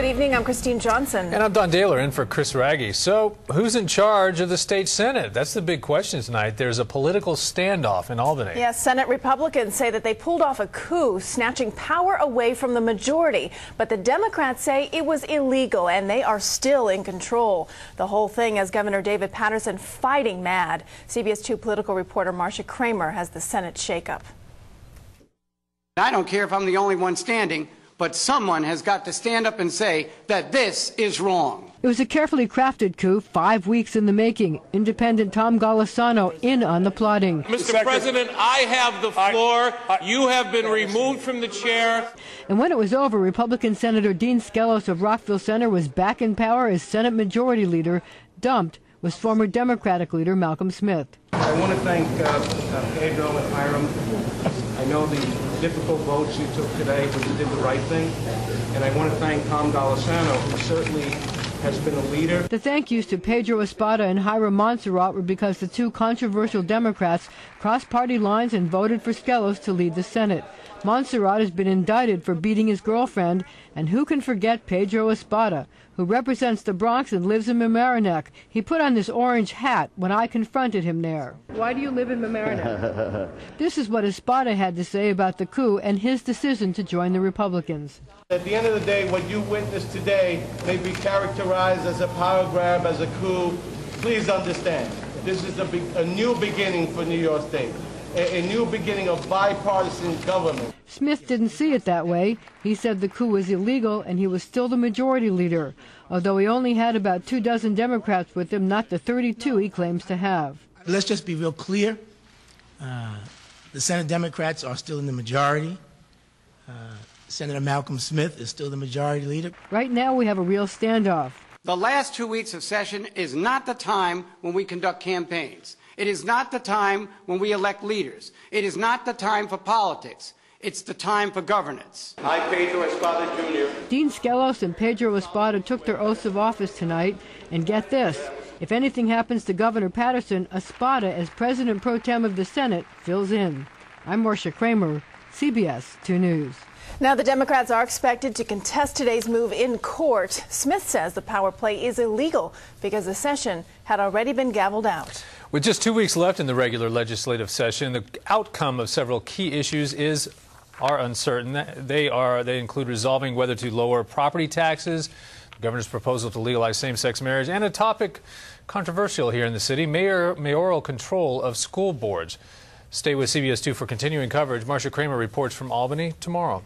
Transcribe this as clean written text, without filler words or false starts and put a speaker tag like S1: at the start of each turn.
S1: Good evening. I'm Christine Johnson.
S2: And I'm Don Dahler in for Chris Raggi. So, who's in charge of the state Senate? That's the big question tonight. There's a political standoff in Albany.
S1: Yes, Senate Republicans say that they pulled off a coup, snatching power away from the majority. But the Democrats say it was illegal, and they are still in control. The whole thing has Governor David Paterson fighting mad. CBS 2 political reporter Marcia Kramer has the Senate shakeup.
S3: I don't care if I'm the only one standing, but someone has got to stand up and say that this is wrong.
S4: It was a carefully crafted coup, 5 weeks in the making. Independent Tom Golisano in on the plotting.
S5: Mr. President, I have the floor. You have been removed from the chair.
S4: And when it was over, Republican Senator Dean Skelos of Rockville Center was back in power as Senate Majority Leader. Dumped was former Democratic leader Malcolm Smith.
S6: I want to thank Pedro and Hiram. I know the difficult votes you took today, but you did the right thing. And I want to thank Tom Golisano, who certainly has been a leader.
S4: The thank yous to Pedro Espada and Hiram Montserrat were because the two controversial Democrats crossed party lines and voted for Skelos to lead the Senate. Montserrat has been indicted for beating his girlfriend, and who can forget Pedro Espada, who represents the Bronx and lives in Mamaroneck. He put on this orange hat when I confronted him there. Why do you live in Mamaroneck? This is what Espada had to say about the coup and his decision to join the Republicans.
S6: At the end of the day, what you witnessed today may be characterized as a power grab, as a coup. Please understand, this is a new beginning for New York State. A new beginning of bipartisan government.
S4: Smith didn't see it that way. He said the coup was illegal and he was still the majority leader, although he only had about 24 Democrats with him, not the 32 he claims to have.
S7: Let's just be real clear. The Senate Democrats are still in the majority. Senator Malcolm Smith is still the majority leader.
S4: Right now we have a real standoff.
S3: The last 2 weeks of session is not the time when we conduct campaigns. It is not the time when we elect leaders. It is not the time for politics. It's the time for governance.
S6: I, Pedro Espada Jr.
S4: Dean Skelos and Pedro Espada took their oaths of office tonight. And get this, if anything happens to Governor Paterson, Espada, as President Pro Tem of the Senate, fills in. I'm Marcia Kramer, CBS 2 News.
S1: Now, the Democrats are expected to contest today's move in court. Smith says the power play is illegal because the session had already been gavelled out.
S2: With just 2 weeks left in the regular legislative session, the outcome of several key issues are uncertain. They include resolving whether to lower property taxes, the governor's proposal to legalize same-sex marriage, and a topic controversial here in the city, mayoral control of school boards. Stay with CBS 2 for continuing coverage. Marcia Kramer reports from Albany tomorrow.